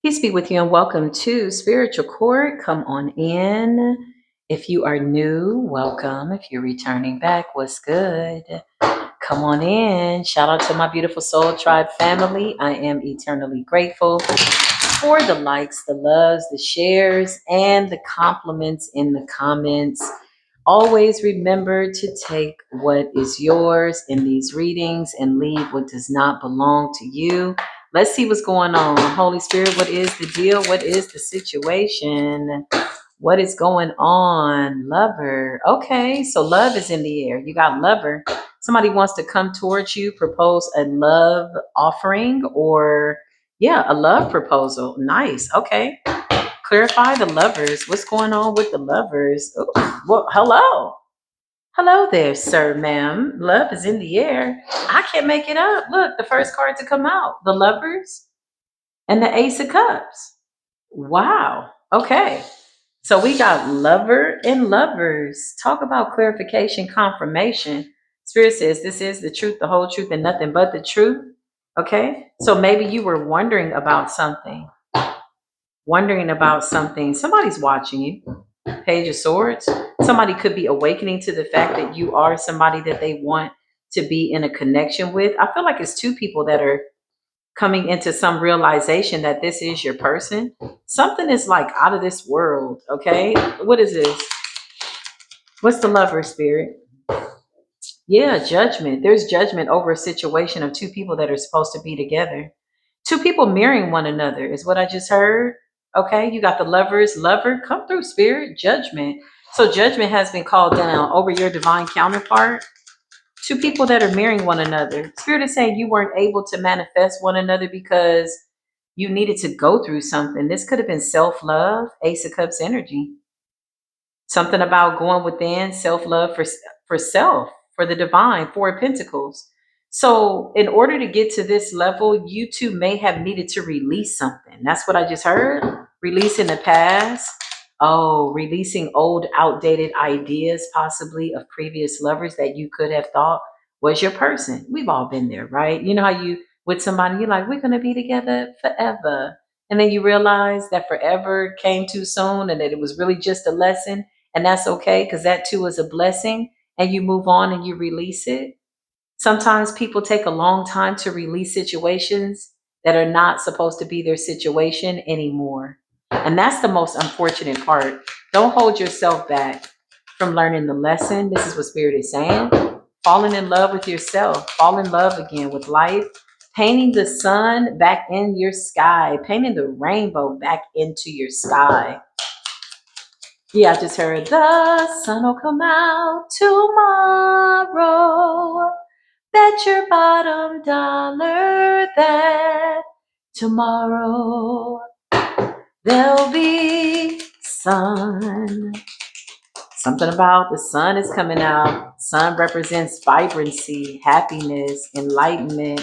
Peace be with you and welcome to Spiritual Court. Come on in. If you are new, welcome. If you're returning back, what's good? Come on in. Shout out to my beautiful Soul Tribe family. I am eternally grateful for the likes, the loves, the shares, and the compliments in the comments. Always remember to take what is yours in these readings and leave what does not belong to you. Let's see what's going on. Holy Spirit, what is the deal? What is the situation? What is going on? Lover. Okay, so love is in the air. You got lover. Somebody wants to come towards you, propose a love offering or, yeah, a love proposal. Nice. Okay. Clarify the lovers. What's going on with the lovers? Ooh, well, hello. Hello there, sir, ma'am. Love is in the air. I can't make it up. Look, the first card to come out, the lovers and the ace of cups. Wow. Okay. So we got lover and lovers. Talk about clarification, confirmation. Spirit says this is the truth, the whole truth, and nothing but the truth. Okay. So maybe you were wondering about something. Somebody's watching you. Page of Swords. Somebody could be awakening to the fact that you are somebody that they want to be in a connection with. I feel like it's two people that are coming into some realization that this is your person. Something is like out of this world. Okay. What is this? What's the lover spirit? Yeah, judgment. There's judgment over a situation of two people that are supposed to be together. Two people marrying one another is what I just heard. Okay, you got the lovers, lover, come through spirit, judgment. So judgment has been called down over your divine counterpart. Two people that are marrying one another. Spirit is saying you weren't able to manifest one another because you needed to go through something. This could have been self-love, Ace of Cups energy. Something about going within, self-love for self, for the divine, Four of Pentacles. So in order to get to this level, you two may have needed to release something. That's what I just heard. Releasing the past. Oh, releasing old, outdated ideas, possibly of previous lovers that you could have thought was your person. We've all been there, right? You know how you with somebody, you're like, we're gonna be together forever. And then you realize that forever came too soon and that it was really just a lesson. And that's okay because that too is a blessing. And you move on and you release it. Sometimes people take a long time to release situations that are not supposed to be their situation anymore. And that's the most unfortunate part. Don't hold yourself back from learning the lesson. This is what Spirit is saying. Falling in love with yourself, fall in love again with life, painting the sun back in your sky, painting the rainbow back into your sky. Yeah, I just heard the sun will come out tomorrow. Bet your bottom dollar that tomorrow there'll be sun. Something about the sun is coming out. Sun represents vibrancy, happiness, enlightenment,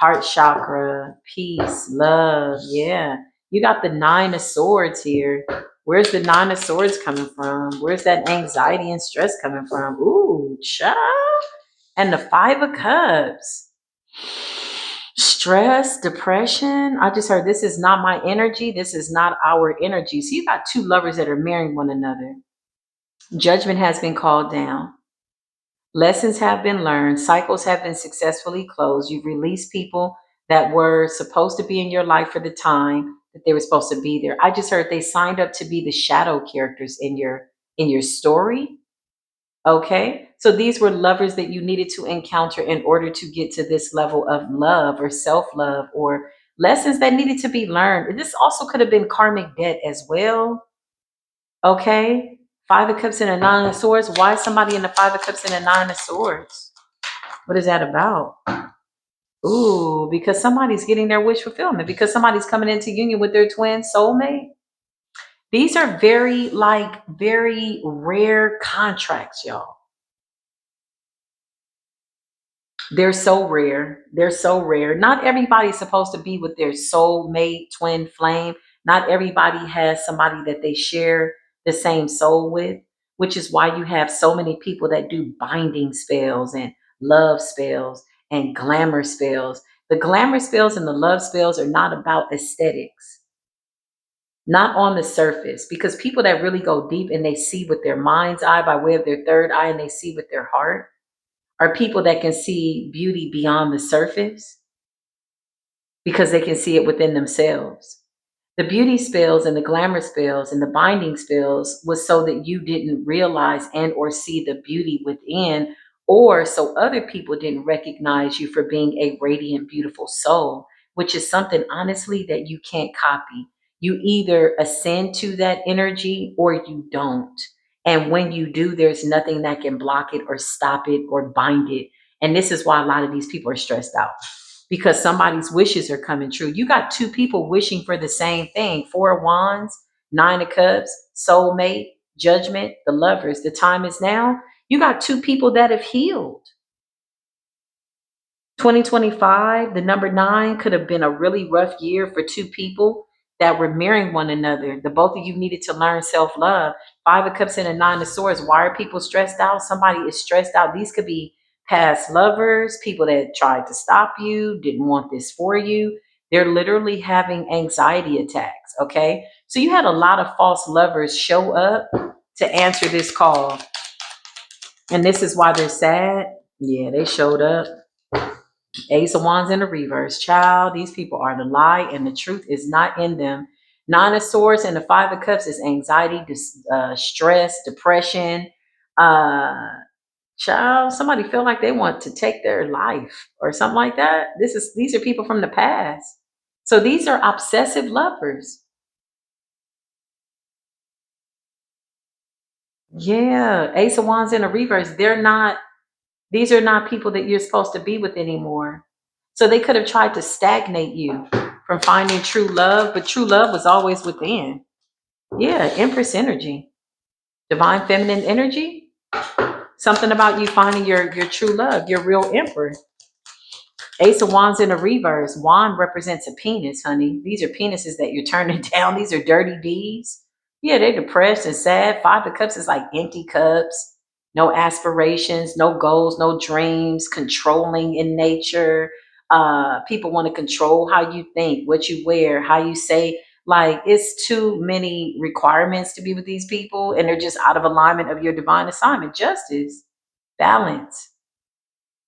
heart chakra, peace, love. Yeah. You got the Nine of Swords here. Where's the Nine of Swords coming from? Where's that anxiety and stress coming from? Ooh, child. And the Five of Cups. Stress, depression. I just heard this is not my energy. This is not our energy. So you got two lovers that are marrying one another. Judgment has been called down. Lessons have been learned. Cycles have been successfully closed. You've released people that were supposed to be in your life for the time that they were supposed to be there. I just heard they signed up to be the shadow characters in your story. Okay. So these were lovers that you needed to encounter in order to get to this level of love or self-love or lessons that needed to be learned. This also could have been karmic debt as well. Okay. Five of Cups and a Nine of Swords. Why is somebody in the Five of Cups and a Nine of Swords? What is that about? Ooh, because somebody's getting their wish fulfillment, because somebody's coming into union with their twin soulmate. These are very rare contracts, y'all. They're so rare. They're so rare. Not everybody's supposed to be with their soulmate, twin flame. Not everybody has somebody that they share the same soul with, which is why you have so many people that do binding spells and love spells and glamour spells. The glamour spells and the love spells are not about aesthetics. not on the surface, because people that really go deep and they see with their mind's eye by way of their third eye and they see with their heart are people that can see beauty beyond the surface because they can see it within themselves. The beauty spells and the glamour spells and the binding spells was so that you didn't realize and or see the beauty within, or so other people didn't recognize you for being a radiant, beautiful soul, which is something honestly that you can't copy. You either ascend to that energy or you don't. And when you do, there's nothing that can block it or stop it or bind it. And this is why a lot of these people are stressed out because somebody's wishes are coming true. You got two people wishing for the same thing. Four of Wands, Nine of Cups, soulmate, judgment, the lovers. The time is now. You got two people that have healed. 2025, the number nine could have been a really rough year for two people that were mirroring one another. The both of you needed to learn self love. Five of Cups and a Nine of Swords. Why are people stressed out? Somebody is stressed out. These could be past lovers, people that tried to stop you, didn't want this for you. They're literally having anxiety attacks. Okay. So you had a lot of false lovers show up to answer this call. And this is why they're sad. Yeah, they showed up. Ace of Wands in the reverse. Child, these people are the lie and the truth is not in them. Nine of Swords and the Five of Cups is anxiety, stress, depression. Uh, child, somebody feel like they want to take their life or something like that. These are people from the past. So these are obsessive lovers. Yeah, Ace of Wands in the reverse. These are not people that you're supposed to be with anymore. So they could have tried to stagnate you from finding true love, but true love was always within. Yeah, Empress energy, divine feminine energy. Something about you finding your true love, your real emperor. Ace of Wands in a reverse. Wand represents a penis, honey. These are penises that you're turning down. These are dirty deeds. Yeah, they're depressed and sad. Five of Cups is like empty cups, no aspirations, no goals, no dreams, controlling in nature. People want to control how you think, what you wear, how you say. Like it's too many requirements to be with these people, and they're just out of alignment of your divine assignment. Justice, balance.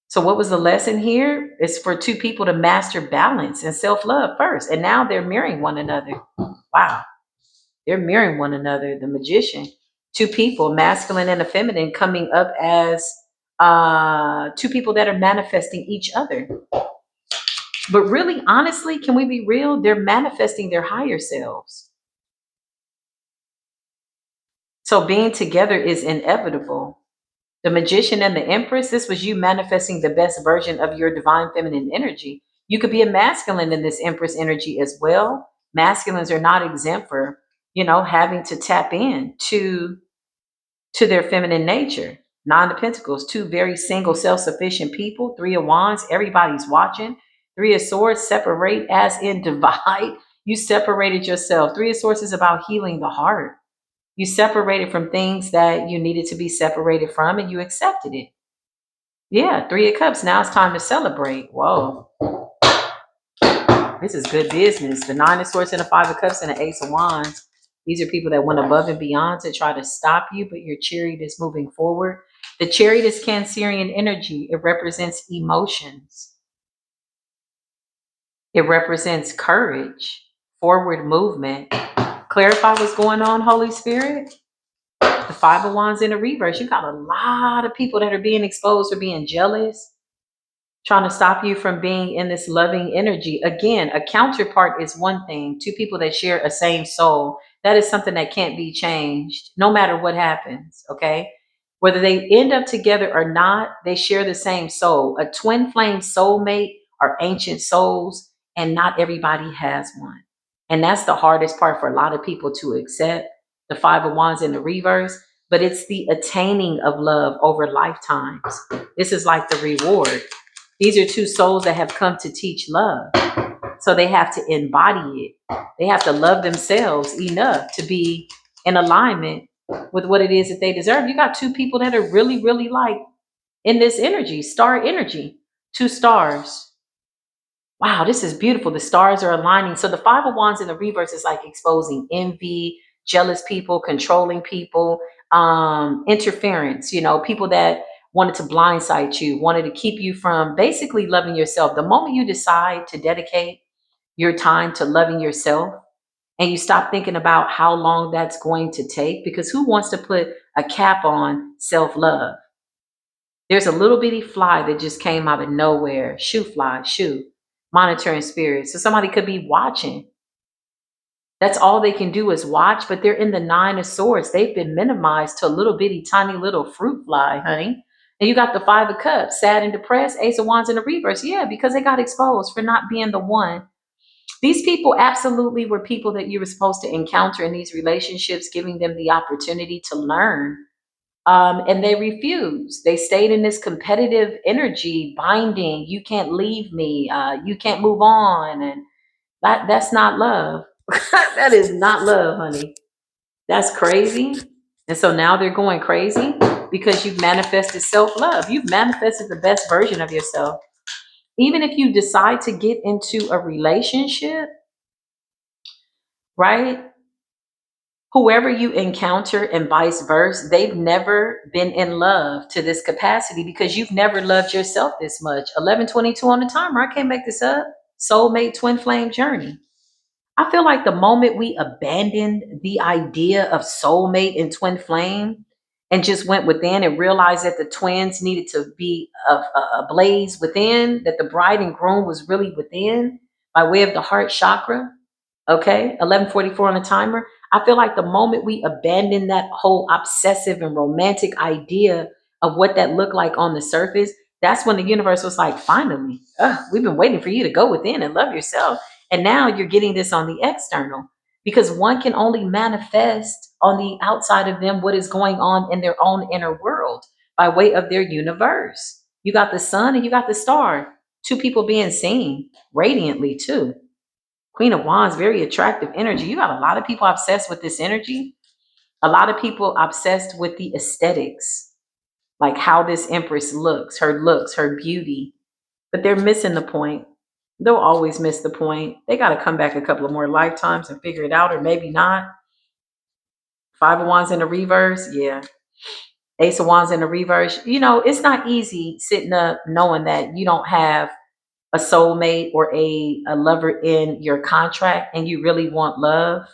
So what was the lesson here? It's for two people to master balance and self-love first. And now they're mirroring one another. Wow. They're mirroring one another. The magician. Two people, masculine and a feminine, coming up as two people that are manifesting each other. But really, honestly, can we be real? They're manifesting their higher selves. So being together is inevitable. The magician and the empress, this was you manifesting the best version of your divine feminine energy. You could be a masculine in this empress energy as well. Masculines are not exempt for, having to tap in to their feminine nature. Nine of Pentacles, two very single, self-sufficient people. Three of Wands, everybody's watching. Three of Swords, separate as in divide. You separated yourself. Three of Swords is about healing the heart. You separated from things that you needed to be separated from and you accepted it. Yeah, Three of Cups. Now it's time to celebrate. Whoa, this is good business. The Nine of Swords and the Five of Cups and the Ace of Wands. These are people that went above and beyond to try to stop you, but your chariot is moving forward. The chariot is Cancerian energy. It represents emotions. It represents courage, forward movement. Clarify what's going on, Holy Spirit. The Five of Wands in the reverse. You got a lot of people that are being exposed for being jealous, trying to stop you from being in this loving energy. Again, a counterpart is one thing. Two people that share a same soul. That is something that can't be changed no matter what happens. Okay. Whether they end up together or not, they share the same soul. A twin flame soulmate are ancient souls, and not everybody has one. And that's the hardest part for a lot of people to accept. The Five of Wands in the reverse, but it's the attaining of love over lifetimes. This is like the reward. These are two souls that have come to teach love. So they have to embody it. They have to love themselves enough to be in alignment with what it is that they deserve. You got two people that are really, really like in this energy, star energy, two stars. Wow, this is beautiful. The stars are aligning. So the Five of Wands in the reverse is like exposing envy, jealous people, controlling people, interference, people that wanted to blindside you, wanted to keep you from basically loving yourself. The moment you decide to dedicate your time to loving yourself and you stop thinking about how long that's going to take, because who wants to put a cap on self-love? There's a little bitty fly that just came out of nowhere. Shoe fly, shoe, monitoring spirits. So somebody could be watching. That's all they can do is watch, but they're in the Nine of Swords. They've been minimized to a little bitty, tiny little fruit fly, honey. And you got the Five of Cups, sad and depressed, Ace of Wands in the reverse. Yeah, because they got exposed for not being the one. These people absolutely were people that you were supposed to encounter in these relationships, giving them the opportunity to learn, and they refused. They stayed in this competitive energy, binding. You can't leave me. You can't move on, and that's not love. That is not love, honey. That's crazy. And so now they're going crazy because you've manifested self-love. You've manifested the best version of yourself. Even if you decide to get into a relationship, right? Whoever you encounter and vice versa, they've never been in love to this capacity because you've never loved yourself this much. 11:22 on the timer. I can't make this up. Soulmate twin flame journey. I feel like the moment we abandoned the idea of soulmate and twin flame and just went within and realized that the twins needed to be a blaze within, that the bride and groom was really within by way of the heart chakra. Okay, 11:44 on the timer. I feel like the moment we abandon that whole obsessive and romantic idea of what that looked like on the surface, that's when the universe was like, finally, we've been waiting for you to go within and love yourself. And now you're getting this on the external, because one can only manifest on the outside of them what is going on in their own inner world by way of their universe. You got the sun and you got the star, two people being seen radiantly too. Queen of Wands, very attractive energy. You got a lot of people obsessed with this energy. A lot of people obsessed with the aesthetics, like how this Empress looks, her beauty. But they're missing the point. They'll always miss the point. They got to come back a couple of more lifetimes and figure it out, or maybe not. Five of Wands in the reverse, yeah. Ace of Wands in the reverse. It's not easy sitting up knowing that you don't have a soulmate or a lover in your contract and you really want love,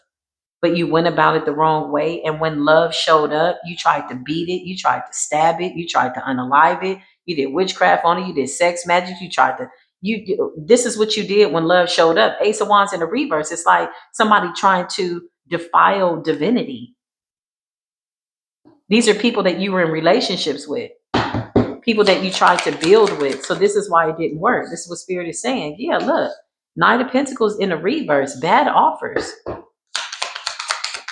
but you went about it the wrong way. And when love showed up, you tried to beat it, you tried to stab it, you tried to unalive it, you did witchcraft on it, you did sex magic, you tried to this is what you did when love showed up. Ace of Wands in the reverse. It's like somebody trying to defile divinity. These are people that you were in relationships with, people that you tried to build with. So this is why it didn't work. This is what Spirit is saying. Yeah, look, Knight of Pentacles in the reverse, bad offers.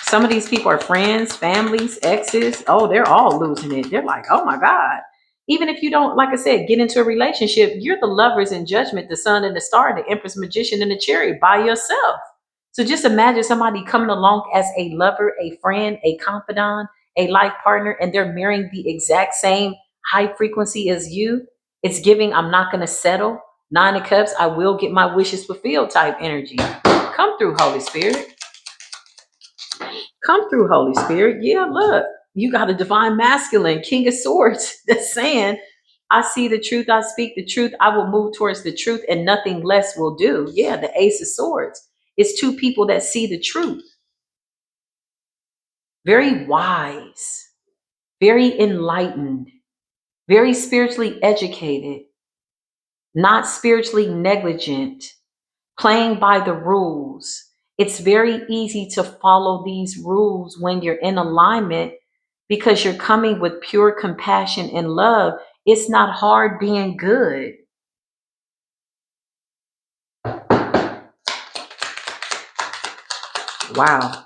Some of these people are friends, families, exes. Oh, they're all losing it. They're like, oh my God. Even if you don't, like I said, get into a relationship, you're the lovers in judgment, the sun and the star, the empress, magician, and the chariot by yourself. So just imagine somebody coming along as a lover, a friend, a confidant, a life partner, and they're mirroring the exact same high frequency as you. It's giving, I'm not going to settle. Nine of Cups, I will get my wishes fulfilled type energy. Come through, Holy Spirit. Come through, Holy Spirit. Yeah, look, you got a divine masculine, King of Swords, that's saying, I see the truth, I speak the truth, I will move towards the truth, and nothing less will do. Yeah, the Ace of Swords. It's two people that see the truth. Very wise, very enlightened, very spiritually educated, not spiritually negligent, playing by the rules. It's very easy to follow these rules when you're in alignment because you're coming with pure compassion and love. It's not hard being good. Wow.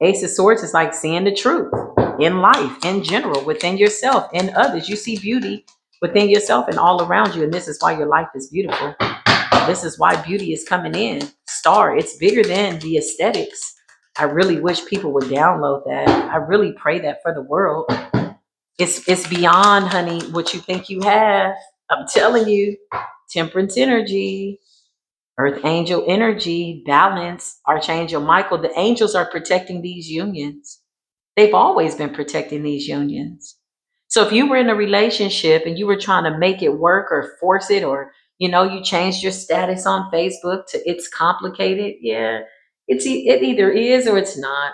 Ace of Swords is like seeing the truth in life, in general, within yourself and others. You see beauty within yourself and all around you. And this is why your life is beautiful. This is why beauty is coming in. Star, it's bigger than the aesthetics. I really wish people would download that. I really pray that for the world. It's beyond, honey, what you think you have. I'm telling you, temperance energy. Earth angel energy, balance, Archangel Michael. The angels are protecting these unions. They've always been protecting these unions. So if you were in a relationship and you were trying to make it work or force it, or you changed your status on Facebook to it's complicated, yeah, it either is or it's not.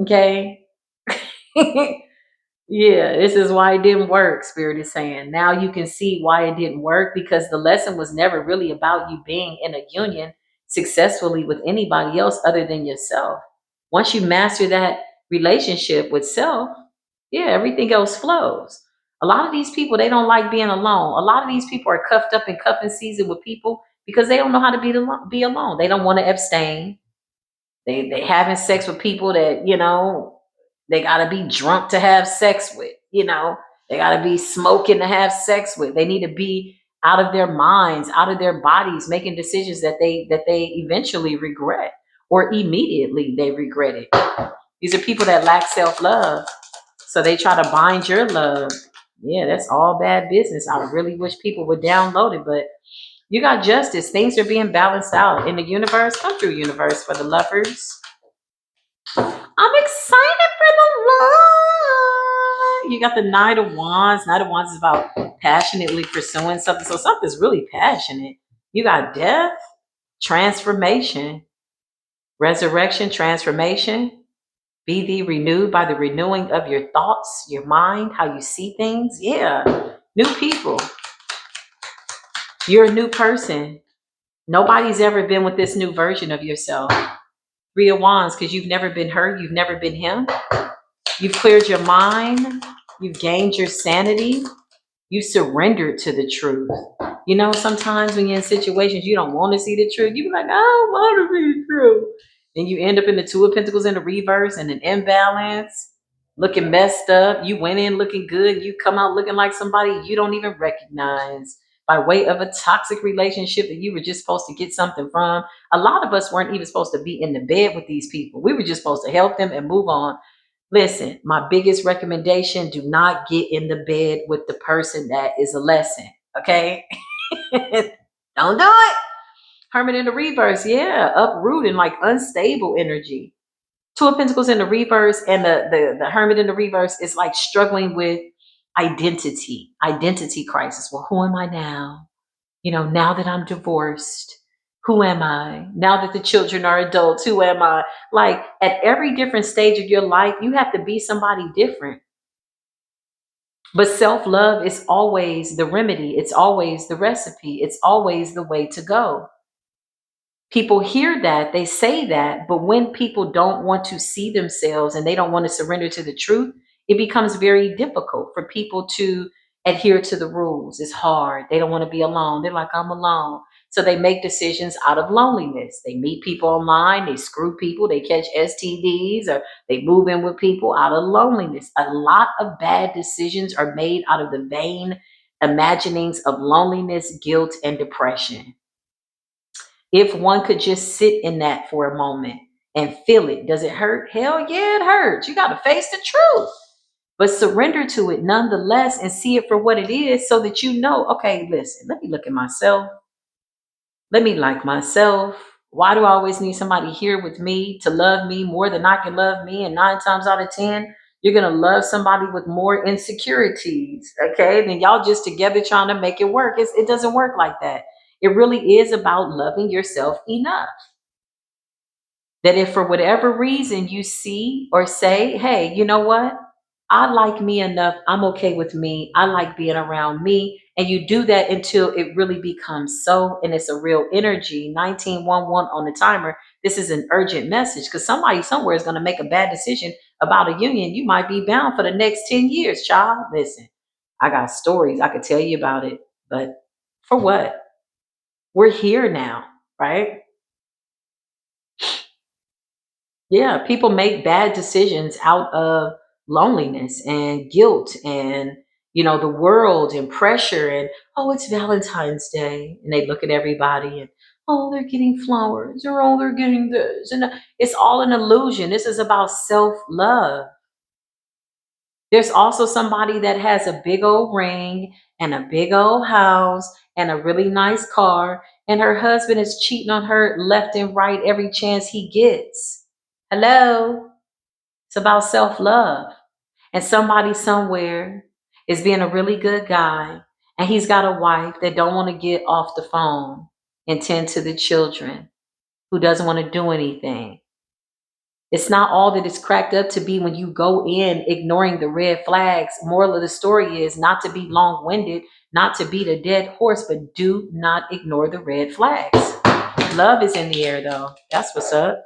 Okay. Yeah, this is why it didn't work, Spirit is saying. Now you can see why it didn't work, because the lesson was never really about you being in a union successfully with anybody else other than yourself. Once you master that relationship with self, yeah, everything else flows. A lot of these people, they don't like being alone. A lot of these people are cuffed up in cuffing season with people because they don't know how to be alone. They don't want to abstain. They having sex with people that they gotta be drunk to have sex with. They gotta be smoking to have sex with. They need to be out of their minds, out of their bodies, making decisions that they eventually regret, or immediately they regret it. These are people that lack self love, so they try to bind your love. Yeah, that's all bad business. I really wish people would download it, but you got justice. Things are being balanced out in the universe. Come through, universe, for the lovers. I'm excited for the love. You got the Knight of Wands. Knight of Wands is about passionately pursuing something. So something's really passionate. You got death, transformation, resurrection, transformation. Be thee renewed by the renewing of your thoughts, your mind, how you see things. Yeah. New people. You're a new person. Nobody's ever been with this new version of yourself. Three of Wands, because you've never been her, you've never been him. You've cleared your mind. You've gained your sanity. You surrendered to the truth. Sometimes when you're in situations you don't want to see the truth, you be like, I don't want to be true. And you end up in the Two of Pentacles in the reverse and an imbalance, looking messed up. You went in looking good. You come out looking like somebody you don't even recognize by way of a toxic relationship that you were just supposed to get something from. A lot of us weren't even supposed to be in the bed with these people. We were just supposed to help them and move on. Listen, my biggest recommendation, do not get in the bed with the person that is a lesson. Okay? Don't do it. Hermit in the reverse, yeah, uprooting, like unstable energy. Two of Pentacles in the reverse, and the Hermit in the reverse is like struggling with identity crisis. Well, who am I now? Now that I'm divorced, who am I? Now that the children are adults, who am I? Like at every different stage of your life, you have to be somebody different. But self love is always the remedy, it's always the recipe, it's always the way to go. People hear that, they say that, but when people don't want to see themselves and they don't want to surrender to the truth, it becomes very difficult for people to adhere to the rules. It's hard. They don't want to be alone. They're like, I'm alone. So they make decisions out of loneliness. They meet people online, they screw people, they catch STDs, or they move in with people out of loneliness. A lot of bad decisions are made out of the vain imaginings of loneliness, guilt, and depression. If one could just sit in that for a moment and feel it. Does it hurt? Hell yeah, it hurts. You got to face the truth, but surrender to it nonetheless and see it for what it is, so that okay, listen, let me look at myself. Let me like myself. Why do I always need somebody here with me to love me more than I can love me? And 9 times out of 10, you're going to love somebody with more insecurities. Okay. Then y'all just together trying to make it work. It doesn't work like that. It really is about loving yourself enough that if for whatever reason you see or say, hey, you know what? I like me enough. I'm okay with me. I like being around me. And you do that until it really becomes so, and it's a real energy. 1911 on the timer. This is an urgent message, because somebody somewhere is going to make a bad decision about a union. You might be bound for the next 10 years, child. Listen, I got stories. I could tell you about it. But for what? We're here now, right? Yeah, people make bad decisions out of loneliness and guilt and the world and pressure, and oh, it's Valentine's Day, and they look at everybody and oh, they're getting flowers, or oh, they're getting this, and it's all an illusion. This is about self-love. There's also somebody that has a big old ring and a big old house and a really nice car, and her husband is cheating on her left and right every chance he gets. Hello? It's about self love. And somebody somewhere is being a really good guy, and he's got a wife that don't want to get off the phone and tend to the children, who doesn't want to do anything. It's not all that it's cracked up to be when you go in ignoring the red flags. Moral of the story is not to be long-winded, not to beat a dead horse, but do not ignore the red flags. Love is in the air though. That's what's up.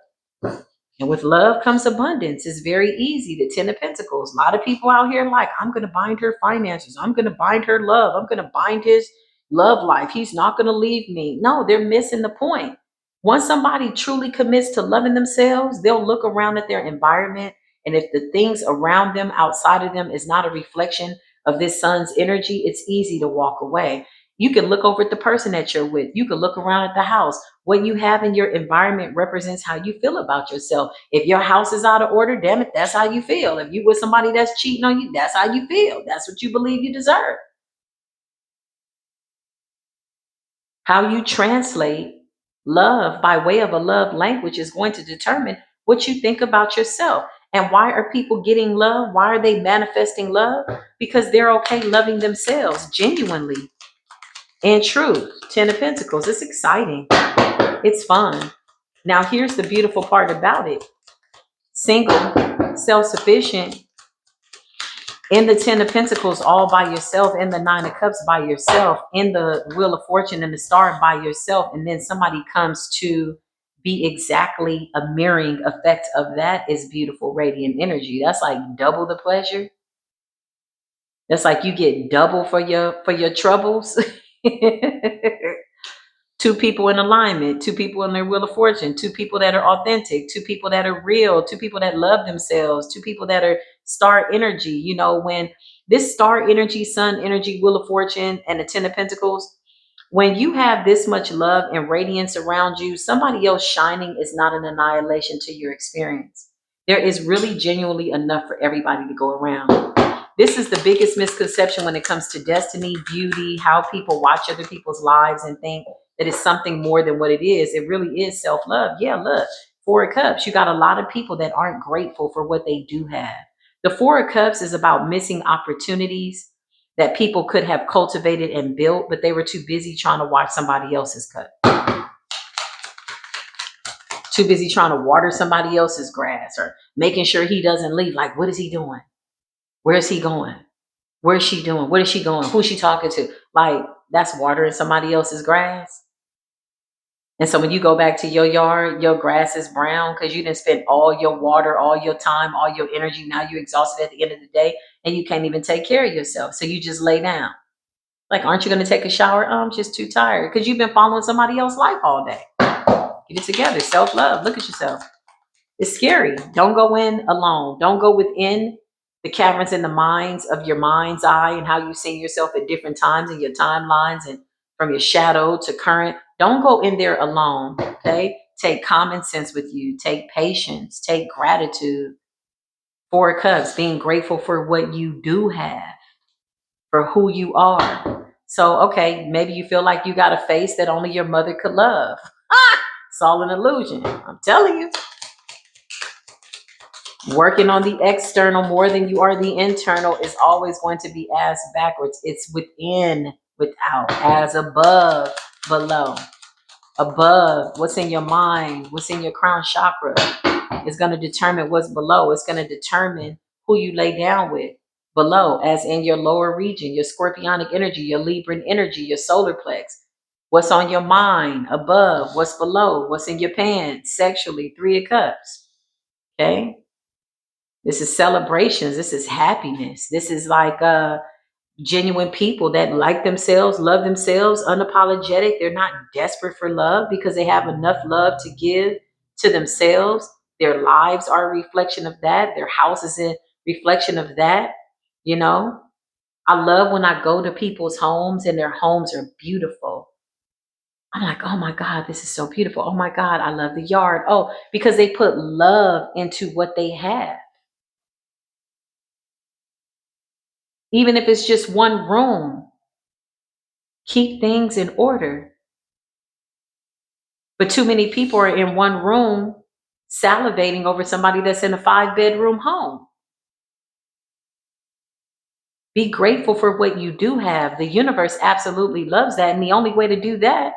And with love comes abundance. It's very easy. The Ten of Pentacles. A lot of people out here like, I'm going to bind her finances. I'm going to bind her love. I'm going to bind his love life. He's not going to leave me. No, they're missing the point. Once somebody truly commits to loving themselves, they'll look around at their environment. And if the things around them, outside of them, is not a reflection of this sun's energy, it's easy to walk away. You can look over at the person that you're with. You can look around at the house. What you have in your environment represents how you feel about yourself. If your house is out of order, damn it, that's how you feel. If you with somebody that's cheating on you, that's how you feel. That's what you believe you deserve. How you translate love by way of a love language is going to determine what you think about yourself. And why are people getting love? Why are they manifesting love? Because they're okay loving themselves genuinely. In truth, Ten of Pentacles, it's exciting. It's fun. Now, here's the beautiful part about it. Single, self-sufficient, in the Ten of Pentacles all by yourself, in the Nine of Cups by yourself, in the Wheel of Fortune and the Star by yourself, and then somebody comes to be exactly a mirroring effect of that is beautiful, radiant energy. That's like double the pleasure. That's like you get double for your troubles. Two people in alignment, two people in their wheel of fortune, two people that are authentic, two people that are real, two people that love themselves, two people that are star energy. You know, when this star energy, sun energy, wheel of fortune, and the Ten of Pentacles, when you have this much love and radiance around you, somebody else shining is not an annihilation to your experience. There is really genuinely enough for everybody to go around. This is the biggest misconception when it comes to destiny, beauty, how people watch other people's lives and think that it's something more than what it is. It really is self-love. Yeah, look, Four of Cups, you got a lot of people that aren't grateful for what they do have. The Four of Cups is about missing opportunities that people could have cultivated and built, but they were too busy trying to watch somebody else's cup. Too busy trying to water somebody else's grass or making sure he doesn't leave. Like, what is he doing? Where is he going? Where is she doing? What is she going? Who's she talking to? Like, that's watering somebody else's grass. And so when you go back to your yard, your grass is brown because you didn't spend all your water, all your time, all your energy. Now you're exhausted at the end of the day and you can't even take care of yourself. So you just lay down. Like, aren't you going to take a shower? Oh, I'm just too tired because you've been following somebody else's life all day. Get it together. Self-love. Look at yourself. It's scary. Don't go in alone. Don't go within the caverns and the minds of your mind's eye and how you see yourself at different times in your timelines and from your shadow to current. Don't go in there alone. Okay. Take common sense with you. Take patience. Take gratitude. Four of Cups, being grateful for what you do have, for who you are. So, okay, maybe you feel like you got a face that only your mother could love. It's all an illusion. I'm telling you. Working on the external more than you are the internal is always going to be ass backwards. It's within, without, as above, below. Above, what's in your mind, what's in your crown chakra is going to determine what's below. It's going to determine who you lay down with. Below, as in your lower region, your scorpionic energy, your Libran energy, your solar plex. What's on your mind? Above, what's below, what's in your pants, sexually, Three of Cups. Okay. This is celebrations. This is happiness. This is like genuine people that like themselves, love themselves, unapologetic. They're not desperate for love because they have enough love to give to themselves. Their lives are a reflection of that. Their house is a reflection of that. You know, I love when I go to people's homes and their homes are beautiful. I'm like, oh my God, this is so beautiful. Oh my God, I love the yard. Oh, because they put love into what they have. Even if it's just one room, keep things in order. But too many people are in one room salivating over somebody that's in a 5 bedroom home. Be grateful for what you do have. The universe absolutely loves that. And the only way to do that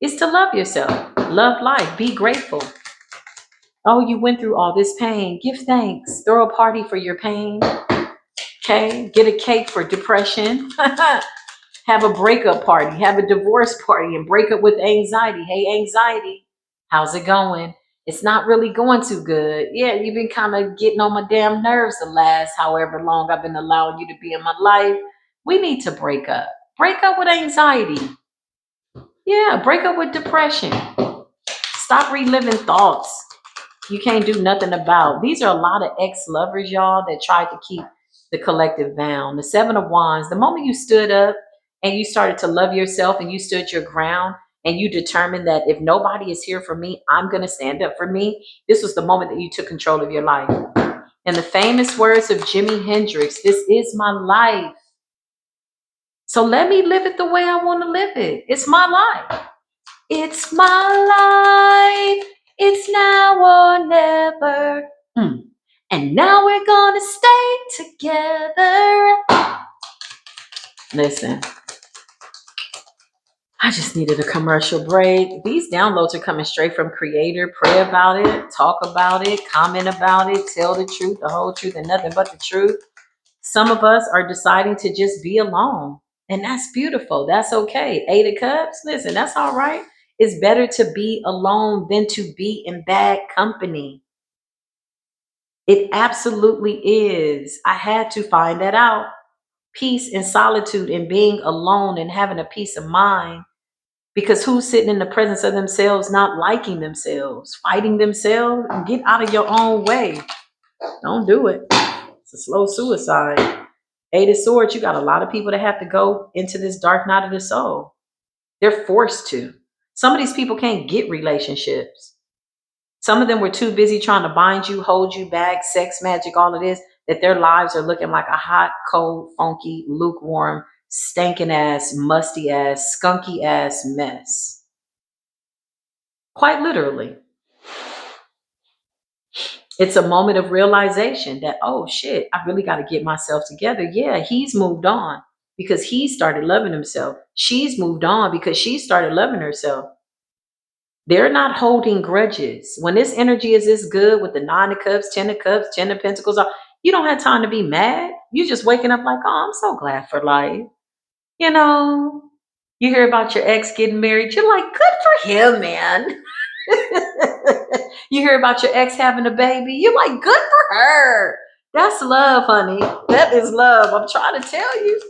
is to love yourself, love life, be grateful. Oh, you went through all this pain. Give thanks. Throw a party for your pain. Okay. Get a cake for depression. Have a breakup party. Have a divorce party and break up with anxiety. Hey, anxiety, how's it going? It's not really going too good. Yeah, you've been kind of getting on my damn nerves the last however long I've been allowing you to be in my life. We need to break up. Break up with anxiety. Yeah, break up with depression. Stop reliving thoughts you can't do nothing about. These are a lot of ex-lovers, y'all, that tried to keep the collective bound. The 7 of Wands, the moment you stood up and you started to love yourself and you stood your ground and you determined that if nobody is here for me, I'm going to stand up for me. This was the moment that you took control of your life. And the famous words of Jimi Hendrix, this is my life. So let me live it the way I want to live it. It's my life. It's my life. It's now or never. And now we're gonna stay together. Listen, I just needed a commercial break. These downloads are coming straight from Creator. Pray about it, talk about it, comment about it, tell the truth, the whole truth, and nothing but the truth. Some of us are deciding to just be alone. And that's beautiful. That's okay. 8 of Cups, listen, that's all right. It's better to be alone than to be in bad company. It absolutely is. I had to find that out. Peace and solitude and being alone and having a peace of mind. Because who's sitting in the presence of themselves, not liking themselves, fighting themselves? Get out of your own way. Don't do it. It's a slow suicide. 8 of Swords, you got a lot of people that have to go into this dark night of the soul. They're forced to. Some of these people can't get relationships. Some of them were too busy trying to bind you, hold you back, sex magic, all of this, that their lives are looking like a hot, cold, funky, lukewarm, stinking ass, musty ass, skunky ass mess. Quite literally. It's a moment of realization that, oh shit, I really got to get myself together. Yeah, he's moved on because he started loving himself. She's moved on because she started loving herself. They're not holding grudges. When this energy is this good with the 9 of Cups, 10 of Cups, 10 of Pentacles, you don't have time to be mad. You're just waking up like, oh, I'm so glad for life. You know, you hear about your ex getting married. You're like, good for him, man. You hear about your ex having a baby. You're like, good for her. That's love, honey. That is love. I'm trying to tell you.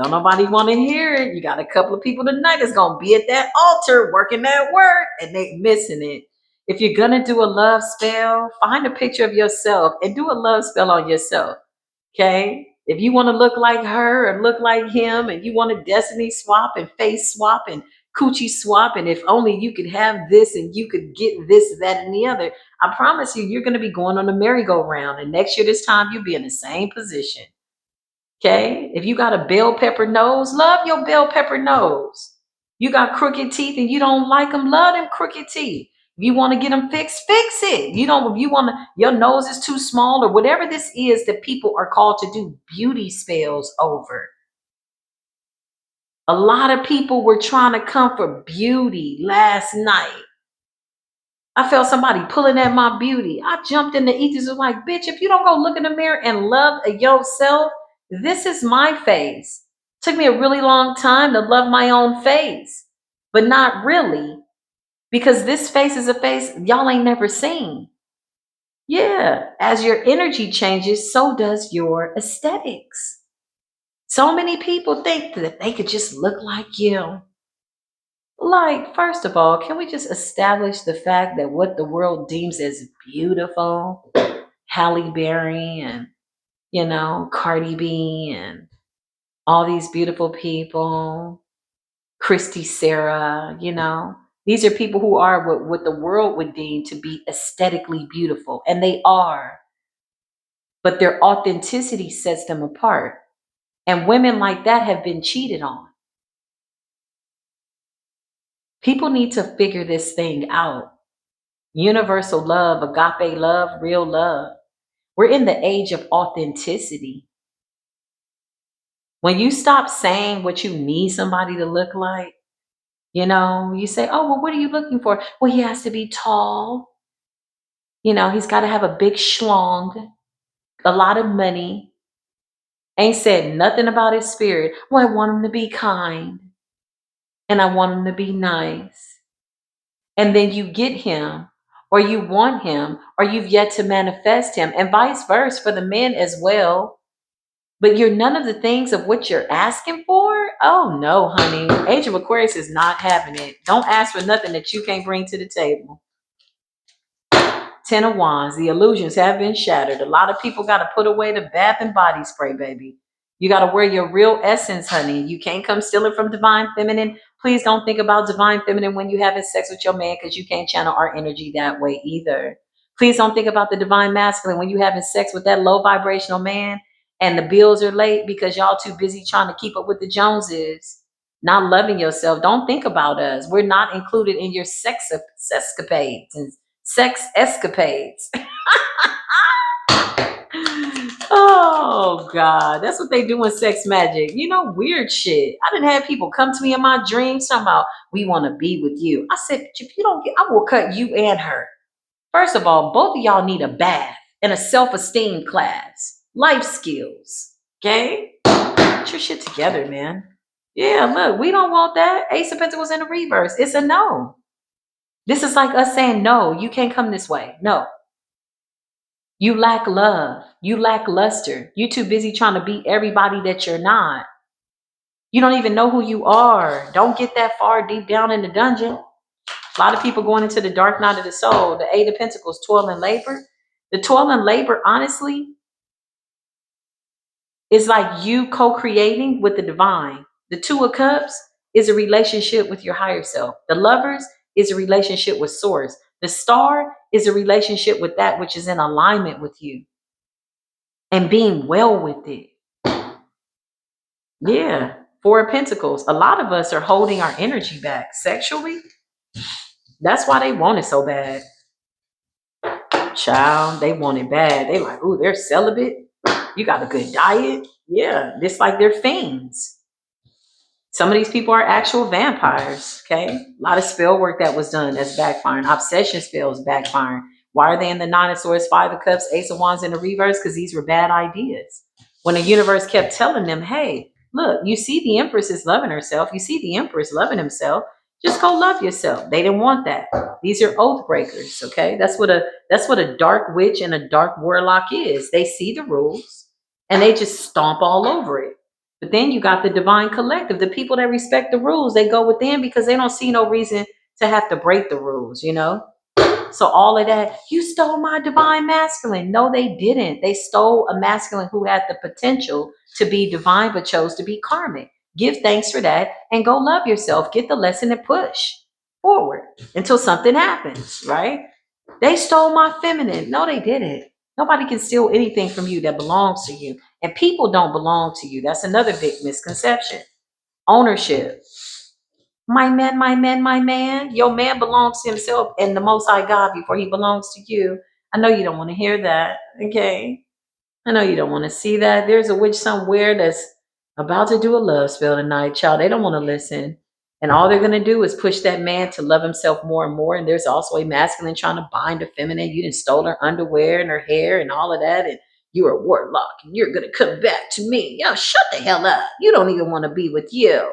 Don't nobody want to hear it. You got a couple of people tonight that's going to be at that altar working that work and they missing it. If you're going to do a love spell, find a picture of yourself and do a love spell on yourself. Okay? If you want to look like her or look like him and you want to destiny swap and face swap and coochie swap, and if only you could have this and you could get this, that, and the other, I promise you, you're going to be going on a merry-go-round. And next year, this time, you'll be in the same position. Okay. If you got a bell pepper nose, love your bell pepper nose. You got crooked teeth and you don't like them, love them crooked teeth. If you want to get them fixed, fix it. You don't, if you want to, your nose is too small or whatever this is that people are called to do beauty spells over. A lot of people were trying to come for beauty last night. I felt somebody pulling at my beauty. I jumped in the ethers and was like, bitch, if you don't go look in the mirror and love yourself, this is my face. Took me a really long time to love my own face, but not really, because this face is a face y'all ain't never seen. Yeah, as your energy changes, so does your aesthetics. So many people think that they could just look like you. Like, first of all, can we just establish the fact that what the world deems as beautiful, Halle Berry and, Cardi B and all these beautiful people, Christy Sarah, these are people who are what the world would deem to be aesthetically beautiful, and they are, but their authenticity sets them apart. And women like that have been cheated on. People need to figure this thing out. Universal love, agape love, real love. We're in the age of authenticity. When you stop saying what you need somebody to look like, you say, oh, well, what are you looking for? Well, he has to be tall. He's got to have a big schlong, a lot of money. Ain't said nothing about his spirit. Well, I want him to be kind and I want him to be nice. And then you get him or you want him or you've yet to manifest him, and vice versa for the men as well. But you're none of the things of what you're asking for. Oh no, honey. Age of Aquarius is not having it. Don't ask for nothing that you can't bring to the table. Ten of Wands, the illusions have been shattered. A lot of people got to put away the bath and body spray, baby. You got to wear your real essence, honey. You can't come stealing from divine feminine. Please don't think about divine feminine when you having sex with your man, because you can't channel our energy that way either. Please don't think about the divine masculine when you having sex with that low vibrational man and the bills are late because y'all too busy trying to keep up with the Joneses, not loving yourself. Don't think about us. We're not included in your sexcapades and sex escapades. Oh God, that's what they do in sex magic. Weird shit. I didn't have people come to me in my dreams talking about we want to be with you. I said, if you don't get, I will cut you and her. First of all, both of y'all need a bath and a self-esteem class, life skills. Okay, get your shit together, man. Yeah, look, we don't want that. Ace of Pentacles in the reverse. It's a no. This is like us saying, no, you can't come this way. No. You lack love. You lack luster. You're too busy trying to be everybody that you're not. You don't even know who you are. Don't get that far deep down in the dungeon. A lot of people going into the dark night of the soul. The Eight of Pentacles, toil and labor. The toil and labor, honestly, is like you co-creating with the divine. The Two of Cups is a relationship with your higher self. The Lovers is a relationship with source. The Star is a relationship with that which is in alignment with you and being well with it. Yeah. Four of Pentacles. A lot of us are holding our energy back sexually. That's why they want it so bad. Child, they want it bad. They like, ooh, they're celibate. You got a good diet. Yeah. It's like they're fiends. Some of these people are actual vampires. Okay. A lot of spell work that was done that's backfiring. Obsession spells backfiring. Why are they in the Nine of Swords, Five of Cups, Ace of Wands in the reverse? Because these were bad ideas. When the universe kept telling them, hey, look, you see the Empress is loving herself. You see the Empress loving himself. Just go love yourself. They didn't want that. These are oath breakers. Okay. That's what a dark witch and a dark warlock is. They see the rules and they just stomp all over it. But then you got the divine collective, the people that respect the rules. They go within because they don't see no reason to have to break the rules. So all of that, you stole my divine masculine. No, they didn't. They stole a masculine who had the potential to be divine, but chose to be karmic. Give thanks for that and go love yourself. Get the lesson and push forward until something happens, right? They stole my feminine. No, they didn't. Nobody can steal anything from you that belongs to you. And people don't belong to you. That's another big misconception. Ownership. My man, my man, my man. Your man belongs to himself and the Most High God before he belongs to you. I know you don't want to hear that. Okay. I know you don't want to see that. There's a witch somewhere that's about to do a love spell tonight, child. They don't want to listen. And all they're going to do is push that man to love himself more and more. And there's also a masculine trying to bind a feminine. You done stole her underwear and her hair and all of that. And you're a warlock and you're going to come back to me. Yo, shut the hell up. You don't even want to be with you.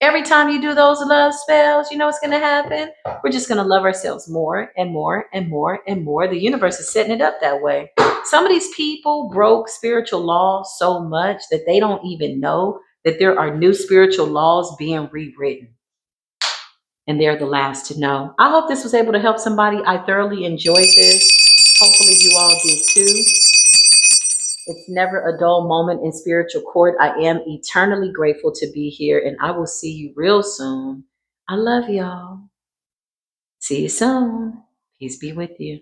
Every time you do those love spells, you know what's going to happen? We're just going to love ourselves more and more and more and more. The universe is setting it up that way. Some of these people broke spiritual laws so much that they don't even know that there are new spiritual laws being rewritten. And they're the last to know. I hope this was able to help somebody. I thoroughly enjoyed this. Hopefully you all did too. It's never a dull moment in spiritual court. I am eternally grateful to be here, and I will see you real soon. I love y'all. See you soon. Peace be with you.